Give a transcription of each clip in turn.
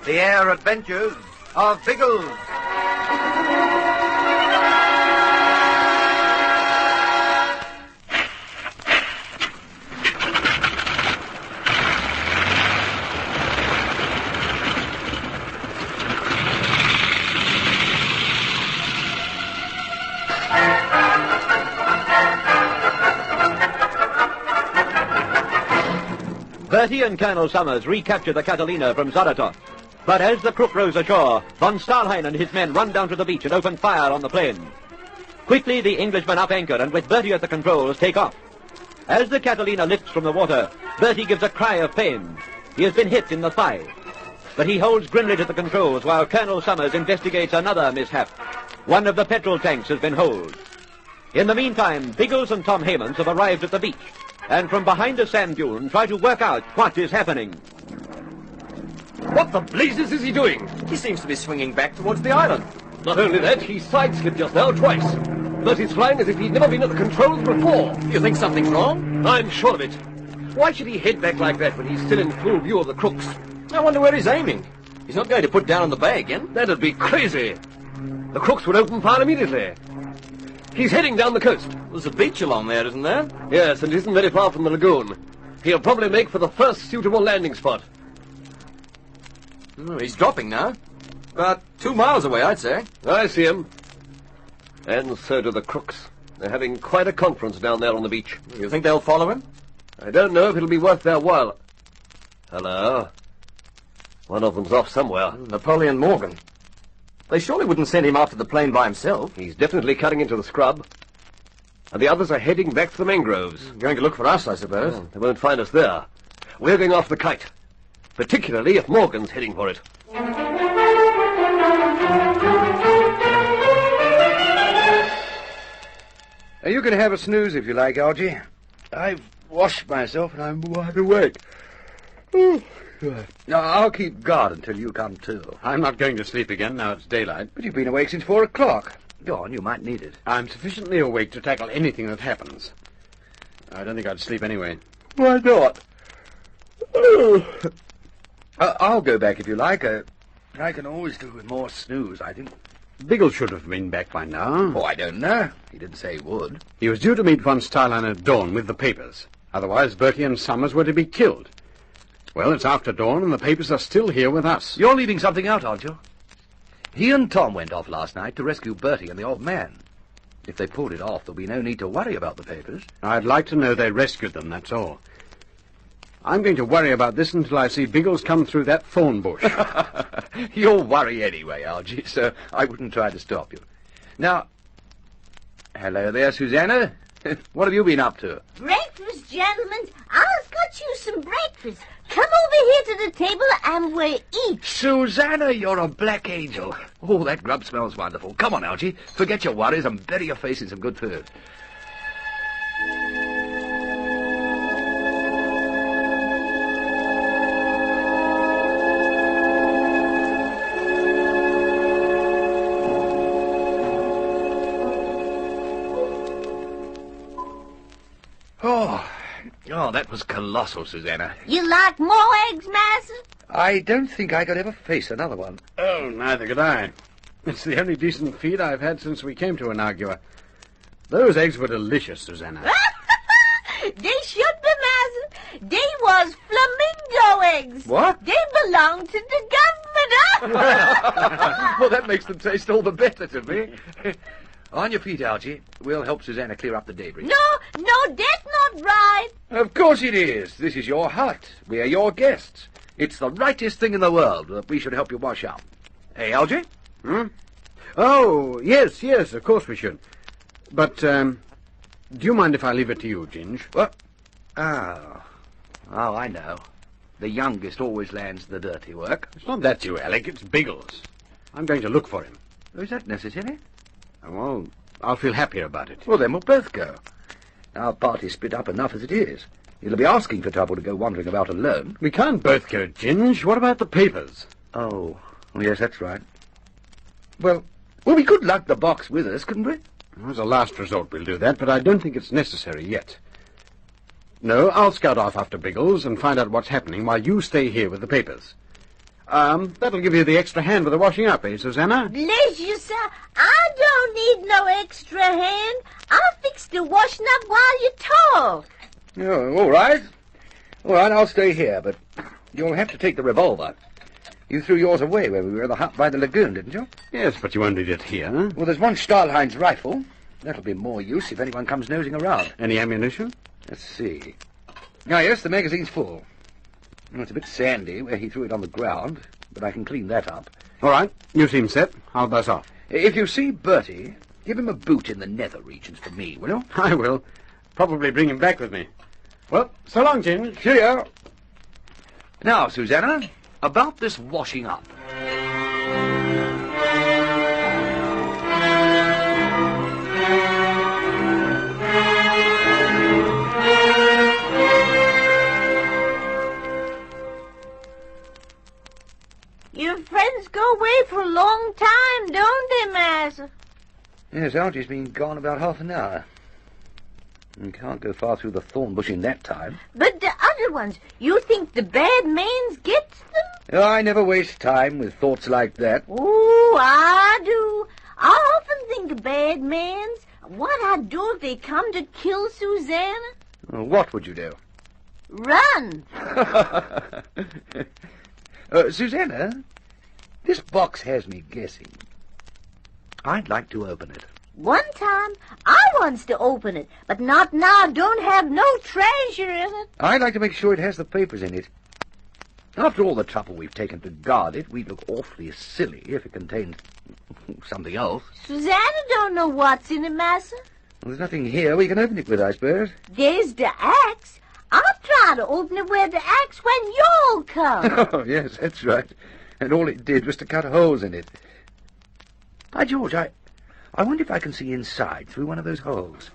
The Air Adventures of Biggles. Bertie and Colonel Summers recaptured the Catalina from Zaratov. But as the crook rows ashore, von Stahlheim and his men run down to the beach and open fire on the plane. Quickly, the Englishmen up anchor and with Bertie at the controls take off. As the Catalina lifts from the water, Bertie gives a cry of pain. He has been hit in the thigh. But he holds grimly to the controls while Colonel Summers investigates another mishap. One of the petrol tanks has been holed. In the meantime, Biggles and Tom Hammonds have arrived at the beach, and from behind a sand dune try to work out what is happening. What the blazes is he doing? He seems to be swinging back towards the island. Not only that, he sideslipped just now twice. But he's flying as if he'd never been at the controls before. You think something's wrong? I'm sure of it. Why should he head back like that when he's still in full view of the crooks? I wonder where he's aiming. He's not going to put down on the bay again. That'd be crazy. The crooks would open fire immediately. He's heading down the coast. There's a beach along there, isn't there? Yes, and it isn't very far from the lagoon. He'll probably make for the first suitable landing spot. He's dropping now. About 2 miles away, I'd say. I see him. And so do the crooks. They're having quite a conference down there on the beach. You think they'll follow him? I don't know if it'll be worth their while. Hello? One of them's off somewhere. Napoleon Morgan. They surely wouldn't send him after the plane by himself. He's definitely cutting into the scrub. And the others are heading back to the mangroves. Going to look for us, I suppose. Well, they won't find us there. We're going off the kite. Particularly if Morgan's heading for it. You can have a snooze if you like, Algy. I've washed myself and I'm wide awake. Now, I'll keep guard until you come to. I'm not going to sleep again now it's daylight. But you've been awake since 4 o'clock. Go on, you might need it. I'm sufficiently awake to tackle anything that happens. I don't think I'd sleep anyway. Why not? I'll go back if you like. I can always do with more snooze, I think. Biggles should have been back by now. Oh, I don't know. He didn't say he would. He was due to meet von Stahlheim at dawn with the papers. Otherwise, Bertie and Summers were to be killed. Well, it's after dawn, and the papers are still here with us. You're leaving something out, aren't you? He and Tom went off last night to rescue Bertie and the old man. If they pulled it off, there'll be no need to worry about the papers. I'd like to know they rescued them, that's all. I'm going to worry about this until I see Biggles come through that thorn bush. You'll worry anyway, Algy, so I wouldn't try to stop you. Now, hello there, Susanna. What have you been up to? Breakfast, gentlemen. I've got you some breakfast. Come over here to the table and we'll eat. Susanna, you're a black angel. Oh, that grub smells wonderful. Come on, Algy. Forget your worries and bury your face in some good food. Oh, that was colossal, Susanna. You like more eggs, Master? I don't think I could ever face another one. Oh, neither could I. It's the only decent feed I've had since we came to Inagua. Those eggs were delicious, Susanna. They should be, Master. They was flamingo eggs. What? They belong to the government. Well, that makes them taste all the better to me. On your feet, Algy. We'll help Susanna clear up the debris. No, that's not right. Of course it is. This is your hut. We are your guests. It's the rightest thing in the world that we should help you wash up. Hey, Algy? Oh, yes, of course we should. But, do you mind if I leave it to you, Ginge? What? Oh, I know. The youngest always lands the dirty work. It's not that you, Alec. It's Biggles. I'm going to look for him. Is that necessary? Well, I'll feel happier about it. Well, then we'll both go. Our party's split up enough as it is. It'll be asking for trouble to go wandering about alone. We can't both go, Ginge. What about the papers? Oh, yes, that's right. Well, we could lug the box with us, couldn't we? As a last resort, we'll do that, but I don't think it's necessary yet. No, I'll scout off after Biggles and find out what's happening while you stay here with the papers. That'll give you the extra hand with the washing up, eh, Susanna? Bless you, sir. I don't need no extra hand. I'll fix the washing up while you talk. Oh, all right. All right, I'll stay here, but you'll have to take the revolver. You threw yours away when we were in the hut by the lagoon, didn't you? Yes, but you won't need it here. Well, there's one Stahlhein's rifle. That'll be more use if anyone comes nosing around. Any ammunition? Let's see. Ah, yes, the magazine's full. Well, it's a bit sandy where he threw it on the ground, but I can clean that up. All right, you seem set. I'll buzz off. If you see Bertie, give him a boot in the nether regions for me, will you? I will. Probably bring him back with me. Well, so long, Jim. Cheerio. Now, Susanna, about this washing up. Your friends go away for a long time, don't they, Master? Yes, Algy's been gone about half an hour. You can't go far through the thorn bush in that time. But the other ones, you think the bad man's gets them? Oh, I never waste time with thoughts like that. Oh, I do. I often think of bad man's. What I'd do if they come to kill Susanna? Oh, what would you do? Run. Susanna, this box has me guessing. I'd like to open it. One time, I wants to open it, but not now. Don't have no treasure in it. I'd like to make sure it has the papers in it. After all the trouble we've taken to guard it, we'd look awfully silly if it contained something else. Susanna don't know what's in it, Massa. Well, there's nothing here we can open it with, I suppose. There's the axe. I'll try to open it with the axe when y'all come. Oh, yes, that's right. And all it did was to cut holes in it. By George, I wonder if I can see inside through one of those holes.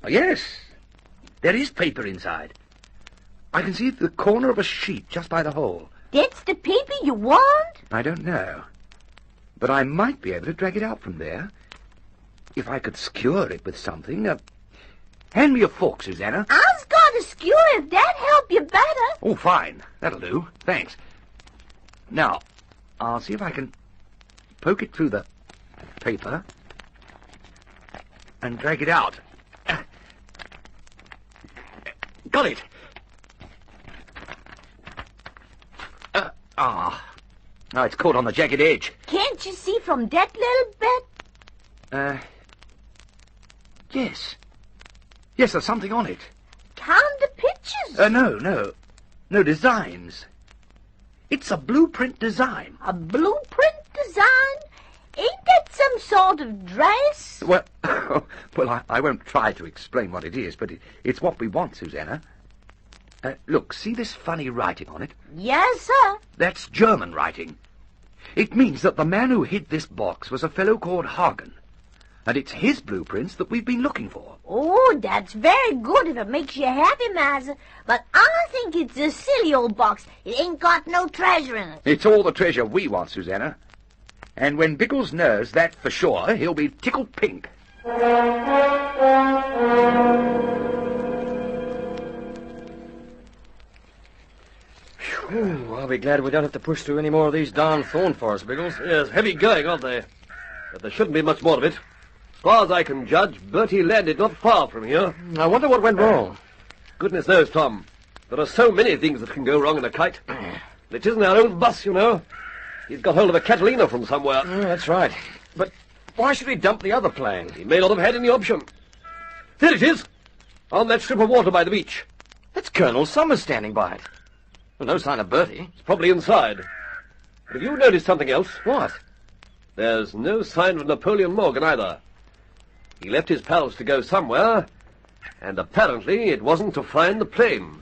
Oh, yes. There is paper inside. I can see the corner of a sheet just by the hole. That's the paper you want? I don't know. But I might be able to drag it out from there. If I could skewer it with something. Hand me a fork, Susanna. I've got a skewer if that help you better. Oh, fine. That'll do. Thanks. Now, I'll see if I can poke it through the paper and drag it out. Got it. Now it's caught on the jagged edge. Can't you see from that little bit? Yes. Yes, there's something on it. Count the pictures. No designs. It's a blueprint design. A blueprint design? Ain't that some sort of dress? Well, I won't try to explain what it is, but it's what we want, Susanna. Look, see this funny writing on it? Yes, sir. That's German writing. It means that the man who hid this box was a fellow called Hagen. And it's his blueprints that we've been looking for. Oh, that's very good if it makes you happy, Master. But I think it's a silly old box. It ain't got no treasure in it. It's all the treasure we want, Susanna. And when Biggles knows that for sure, he'll be tickled pink. Whew, I'll be glad we don't have to push through any more of these darn thorn forests, Biggles. Yes, heavy going, aren't they? But there shouldn't be much more of it. As far as I can judge, Bertie landed not far from here. I wonder what went wrong. Goodness knows, Tom. There are so many things that can go wrong in a kite. It isn't our own bus, you know. He's got hold of a Catalina from somewhere. That's right. But why should he dump the other plane? He may not have had any option. There it is, on that strip of water by the beach. That's Colonel Summers standing by it. Well, no sign of Bertie. It's probably inside. But have you noticed something else? What? There's no sign of Napoleon Morgan either. He left his pals to go somewhere, and apparently it wasn't to find the plane.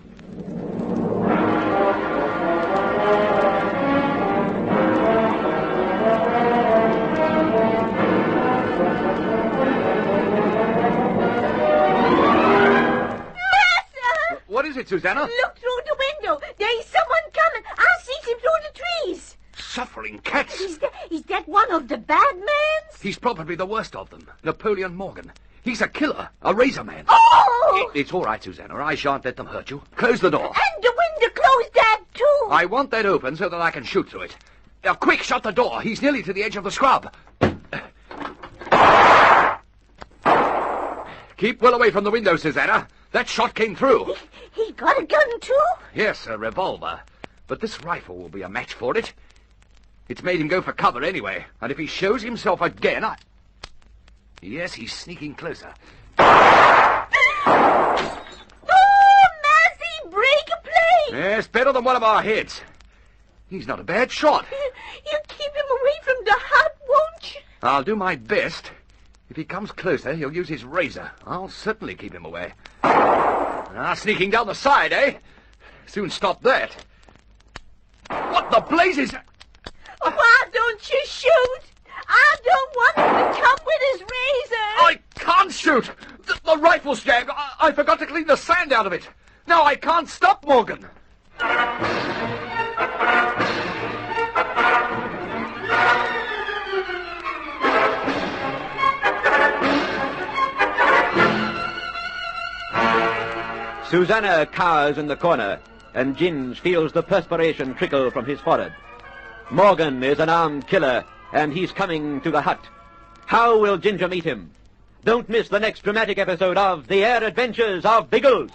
What is it, Susanna? Look through the window. There's someone coming. I see him through the trees. Suffering cats. Is that one of the bad mans? He's probably the worst of them, Napoleon Morgan. He's a killer, a razor man. Oh! It's all right, Susanna. I shan't let them hurt you. Close the door. And the window closed that, too. I want that open so that I can shoot through it. Now, quick, shut the door. He's nearly to the edge of the scrub. Keep well away from the window, Susanna. That shot came through. He got a gun, too? Yes, a revolver. But this rifle will be a match for it. It's made him go for cover anyway. And if he shows himself again, Yes, he's sneaking closer. Oh, Massey, break a plane! Yes, better than one of our heads. He's not a bad shot. You keep him away from the hut, won't you? I'll do my best. If he comes closer, he'll use his razor. I'll certainly keep him away. Sneaking down the side, eh? Soon stop that. What the blazes? Why don't you shoot? I don't want him to come with his razor. I can't shoot. The rifle's jammed. I forgot to clean the sand out of it. Now I can't stop Morgan. Susanna cowers in the corner, and Ginge feels the perspiration trickle from his forehead. Morgan is an armed killer, and he's coming to the hut. How will Ginger meet him? Don't miss the next dramatic episode of The Air Adventures of Biggles.